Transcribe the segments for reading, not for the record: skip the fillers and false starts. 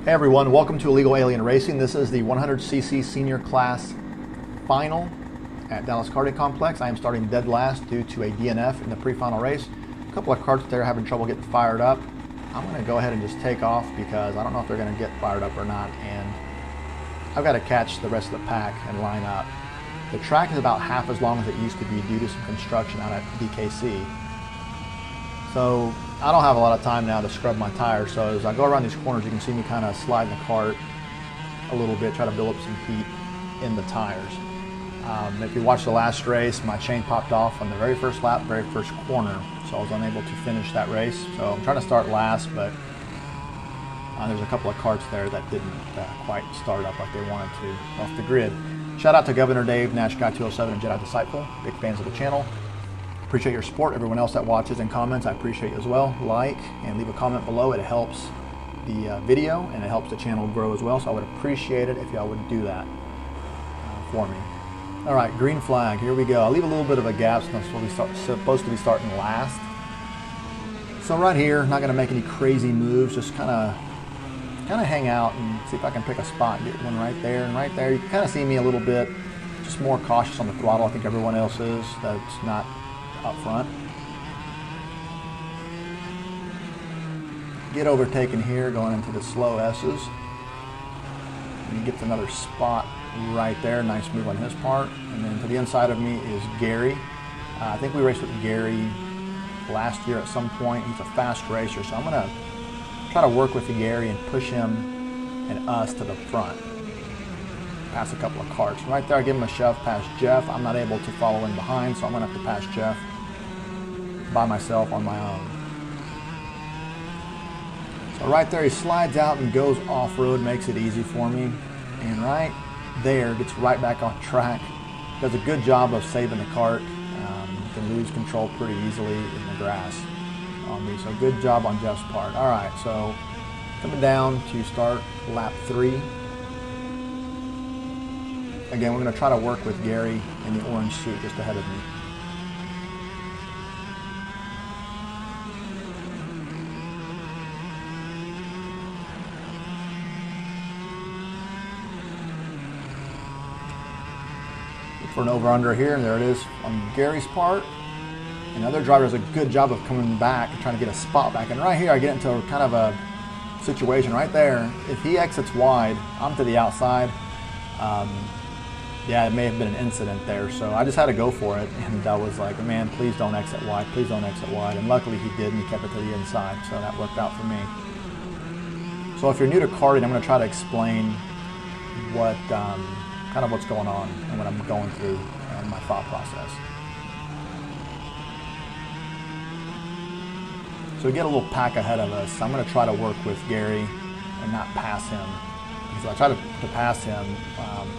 Hey everyone, welcome to Illegal Alien Racing. This is the 100cc senior class final at Dallas Karting Complex. I am starting dead last due to a DNF in the pre-final race. A couple of karts there having trouble getting fired up. I'm going to go ahead and just take off because I don't know if they're going to get fired up or not, and I've got to catch the rest of the pack and line up. The track is about half as long as it used to be due to some construction out at DKC. So I don't have a lot of time now to scrub my tires, so as I go around these corners you can see me kind of slide the cart a little bit, try to build up some heat in the tires. If you watched the last race, my chain popped off on the very first lap, very first corner, so I was unable to finish that race. So I'm trying to start last, but there's a couple of karts there that didn't quite start up like they wanted to off the grid. Shout out to Governor Dave, Nash Guy 207, and Jedi Disciple, big fans of the channel. Appreciate your support. Everyone else that watches and comments, I appreciate you as well. Like and leave a comment below. It helps the video and it helps the channel grow as well, so I would appreciate it if y'all would do that for me. All right, green flag, here we go. I'll leave a little bit of a gap since I'm supposed to be starting last. So right here, not gonna make any crazy moves, just kind of hang out and see if I can pick a spot and get one right there and right there. You can kind of see me a little bit, just more cautious on the throttle. I think everyone else is, that's not up front. Get overtaken here going into the slow S's. And he gets another spot right there. Nice move on his part. And then to the inside of me is Gary. I think we raced with Gary last year at some point. He's a fast racer, so I'm going to try to work with Gary and push him and us to the front. Pass a couple of karts. Right there I give him a shove past Jeff. I'm not able to follow in behind, so I'm going to have to pass Jeff by myself on my own. So right there he slides out and goes off-road, makes it easy for me. And right there gets right back on track. Does a good job of saving the kart. Can lose control pretty easily in the grass on me. So good job on Jeff's part. All right, so coming down to start lap 3. Again, we're going to try to work with Gary in the orange suit just ahead of me. Look for an over-under here, and there it is on Gary's part. And the other driver does a good job of coming back and trying to get a spot back. And right here I get into kind of a situation right there. If he exits wide, I'm to the outside. Yeah, it may have been an incident there, so I just had to go for it, and I was like, man, please don't exit wide, please don't exit wide, and luckily he did, and he kept it to the inside, so that worked out for me. So if you're new to karting, I'm going to try to explain what, kind of what's going on and what I'm going through and my thought process. So we get a little pack ahead of us. I'm going to try to work with Gary and not pass him. Because if I try to pass him,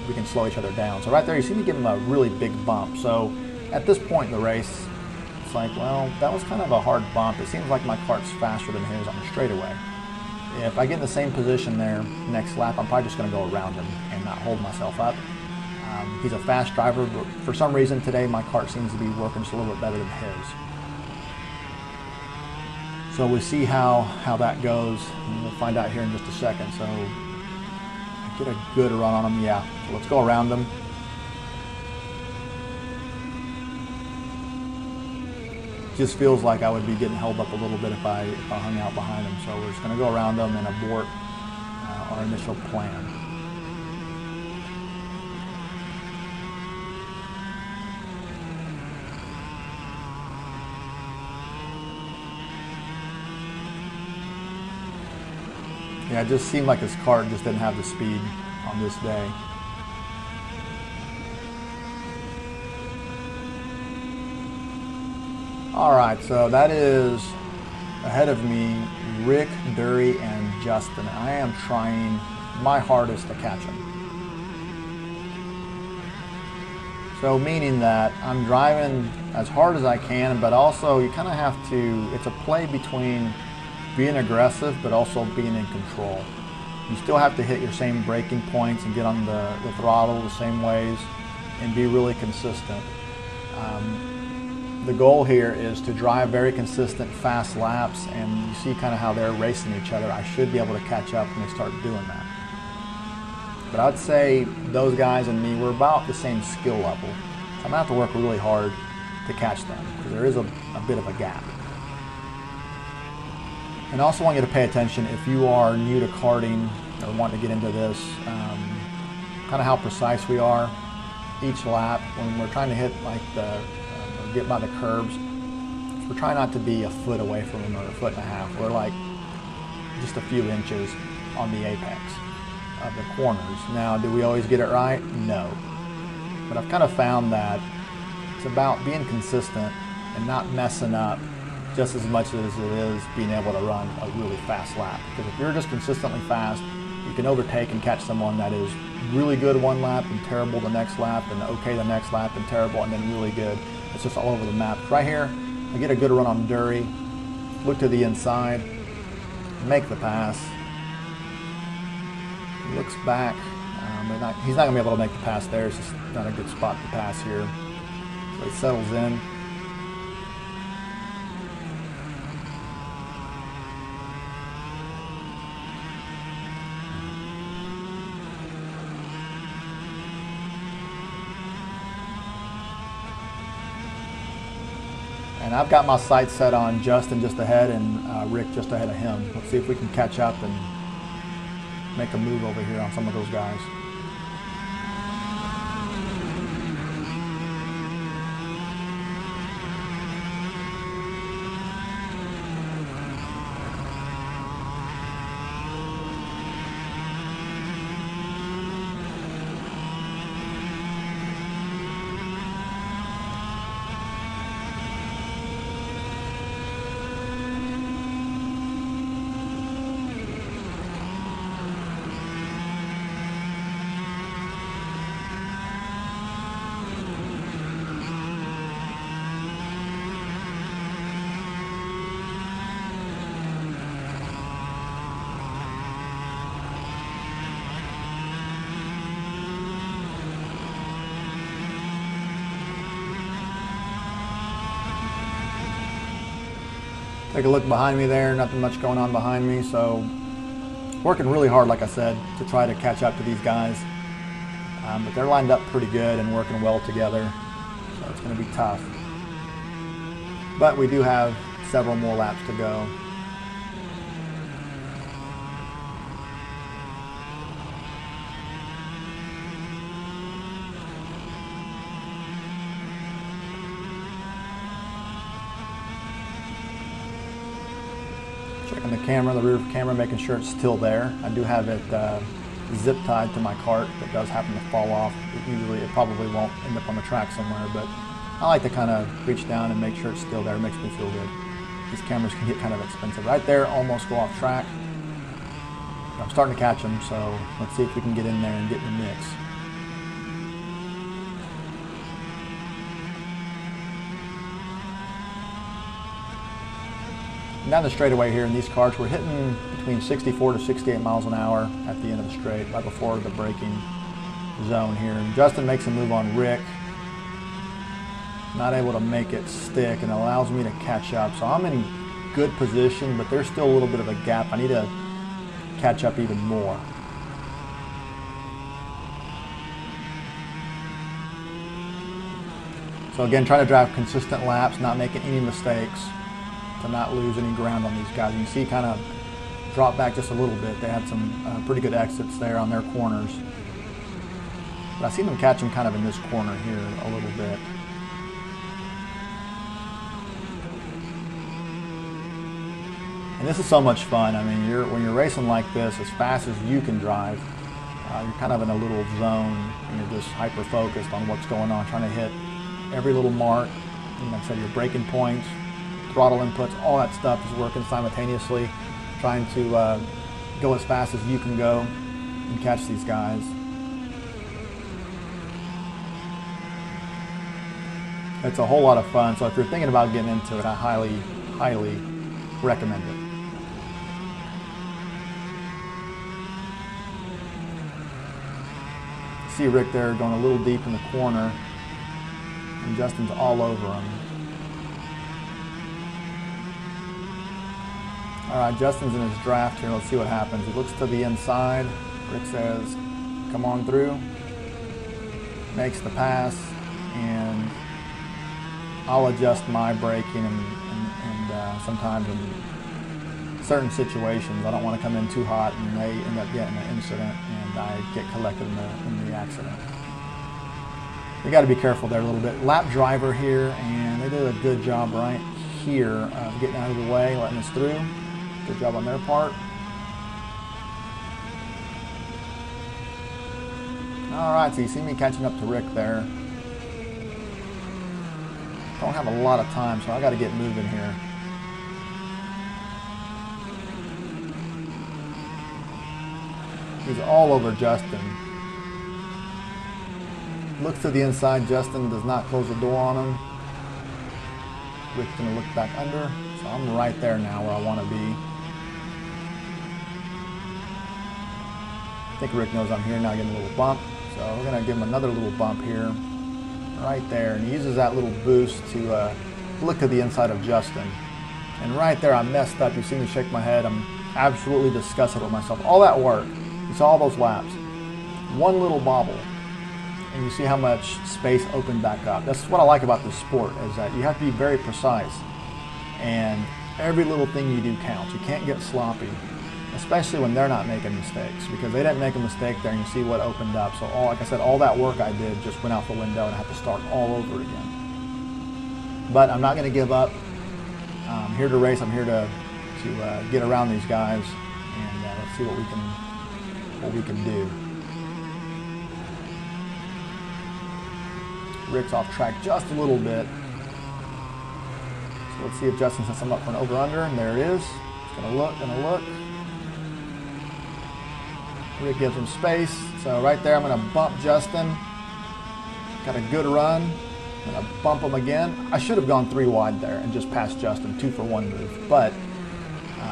we can slow each other down. So right there, you see me give him a really big bump. So at this point in the race, it's like, well, that was kind of a hard bump. It seems like my kart's faster than his on the straightaway. If I get in the same position there next lap, I'm probably just going to go around him and not hold myself up. He's a fast driver, but for some reason today my kart seems to be working just a little bit better than his. So we'll see how that goes, and we'll find out here in just a second. So I get a good run on him, yeah. So let's go around him. Just feels like I would be getting held up a little bit if I hung out behind him. So we're just going to go around him and abort our initial plan. Yeah, it just seemed like his kart just didn't have the speed on this day. All right, so that is ahead of me, Rick, Dury, and Justin. I am trying my hardest to catch him. So meaning that I'm driving as hard as I can, but also you kind of have to, it's a play between being aggressive, but also being in control. You still have to hit your same braking points and get on the throttle the same ways and be really consistent. the goal here is to drive very consistent, fast laps, and you see kind of how they're racing each other. I should be able to catch up when they start doing that. But I'd say those guys and me, we're about the same skill level. So I'm gonna have to work really hard to catch them, because there is a bit of a gap. And I also want you to pay attention if you are new to karting or want to get into this, kind of how precise we are each lap when we're trying to hit like or get by the curbs. We're trying not to be a foot away from them or a foot and a half. We're like just a few inches on the apex of the corners. Now, do we always get it right? No. But I've kind of found that it's about being consistent and not messing up just as much as it is being able to run a really fast lap. Because if you're just consistently fast, you can overtake and catch someone that is really good one lap and terrible the next lap, and okay the next lap and terrible, and then really good. It's just all over the map. Right here, I get a good run on Dury, look to the inside, make the pass. He looks back, but he's not going to be able to make the pass there. It's just not a good spot to pass here. So he settles in. And I've got my sights set on Justin just ahead and Rick just ahead of him. Let's see if we can catch up and make a move over here on some of those guys. Take a look behind me there, nothing much going on behind me, so working really hard, like I said, to try to catch up to these guys. But they're lined up pretty good and working well together, so it's going to be tough. But we do have several more laps to go. Checking the camera, the rear camera, making sure it's still there. I do have it zip tied to my cart. If it does happen to fall off, it probably won't end up on the track somewhere, but I like to kind of reach down and make sure it's still there. It makes me feel good. These cameras can get kind of expensive. Right there, almost go off track. I'm starting to catch them, so let's see if we can get in there and get in the mix. Down the straightaway here in these carts, we're hitting between 64 to 68 miles an hour at the end of the straight, right before the braking zone here. And Justin makes a move on Rick. Not able to make it stick, and it allows me to catch up. So I'm in good position, but there's still a little bit of a gap. I need to catch up even more. So again, trying to drive consistent laps, not making any mistakes, to not lose any ground on these guys. You see kind of drop back just a little bit. They had some pretty good exits there on their corners. But I see them catch them kind of in this corner here a little bit. And this is so much fun. I mean, when you're racing like this, as fast as you can drive, you're kind of in a little zone, and you're just hyper-focused on what's going on, trying to hit every little mark. And like I said, your braking points, throttle inputs, all that stuff is working simultaneously, trying to go as fast as you can go and catch these guys. It's a whole lot of fun, so if you're thinking about getting into it, I highly, highly recommend it. See Rick there going a little deep in the corner, and Justin's all over him. All right, Justin's in his draft here. Let's see what happens. He looks to the inside. Rick says, come on through. Makes the pass, and I'll adjust my braking and sometimes in certain situations I don't want to come in too hot and they end up getting an incident and I get collected in the accident. We got to be careful there a little bit. Lap driver here, and they did a good job right here of getting out of the way, letting us through. Good job on their part. All right, so you see me catching up to Rick there. Don't have a lot of time, so I got to get moving here. He's all over Justin. Looks to the inside. Justin does not close the door on him. Rick's going to look back under. So I'm right there now where I want to be. I think Rick knows I'm here now, getting a little bump. So we're going to give him another little bump here. Right there. And he uses that little boost to look to the inside of Justin. And right there I messed up. You see me shake my head. I'm absolutely disgusted with myself. All that work. You saw all those laps. One little bobble. And you see how much space opened back up. That's what I like about this sport, is that you have to be very precise. And every little thing you do counts. You can't get sloppy, especially when they're not making mistakes, because they didn't make a mistake there, and you see what opened up. So like I said, all that work I did just went out the window and I have to start all over again. But I'm not going to give up. I'm here to race. I'm here to get around these guys, and let's see what we can do. Rick's off track just a little bit. So let's see if Justin sets him up for an over-under, and there it is. It's going to look. Rick gives him space. So right there, I'm going to bump Justin. Got a good run. I'm going to bump him again. I should have gone 3 wide there and just passed Justin, 2 for 1 move. But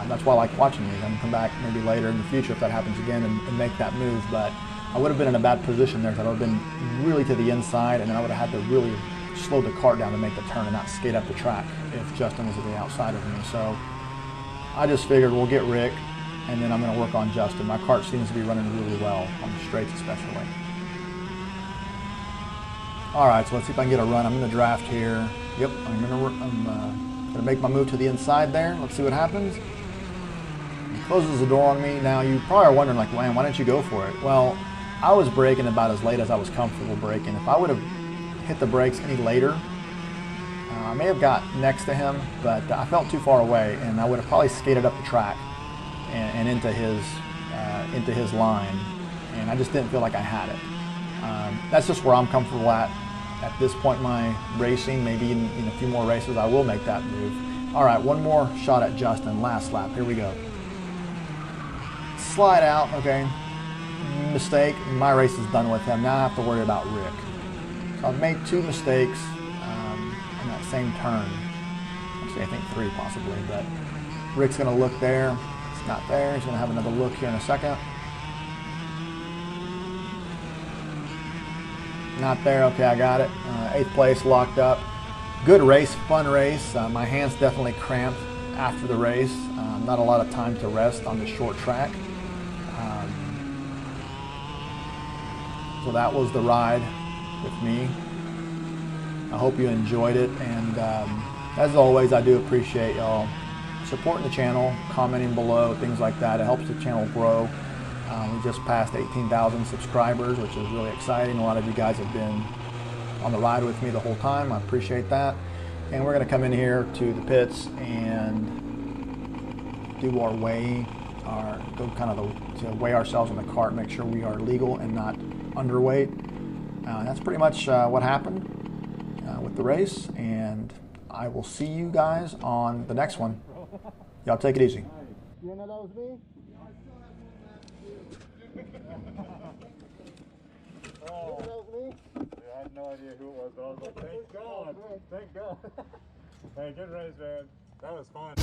that's why I like watching these. I'm going to come back maybe later in the future if that happens again and make that move. But I would have been in a bad position there, because I would have been really to the inside, and then I would have had to really slow the cart down to make the turn and not skate up the track if Justin was at the outside of me. So I just figured we'll get Rick, and then I'm going to work on Justin. My cart seems to be running really well, on the straights especially. All right, so let's see if I can get a run. I'm in the draft here. Yep, I'm going to make my move to the inside there. Let's see what happens. He closes the door on me. Now, you probably are wondering, like, man, why didn't you go for it? Well, I was braking about as late as I was comfortable braking. If I would have hit the brakes any later, I may have got next to him, but I felt too far away, and I would have probably skated up the track and into his line, and I just didn't feel like I had it. That's just where I'm comfortable at this point in my racing. Maybe in a few more races I will make that move. All right, one more shot at Justin, last lap. Here we go. Slide out, okay. Mistake. My race is done with him. Now I have to worry about Rick. So I've made 2 mistakes in that same turn. Actually, I think 3 possibly, but Rick's going to look there. It's not there. He's going to have another look here in a second. Not there. Okay, I got it. 8th place, locked up. Good race, fun race. My hands definitely cramped after the race. Not a lot of time to rest on this short track. So that was the ride with me. I hope you enjoyed it, and as always, I do appreciate y'all supporting the channel, commenting below, things like that. It helps the channel grow. We just passed 18,000 subscribers, which is really exciting. A lot of you guys have been on the ride with me the whole time. I appreciate that. And we're going to come in here to the pits and do our weigh, to weigh ourselves in the cart, make sure we are legal and not underweight. That's pretty much what happened with the race, and I will see you guys on the next one. Y'all take it easy. You know that was me? Oh, yeah, I had no idea who it was, but I was like, thank God, thank God. Hey, good race, man. That was fun.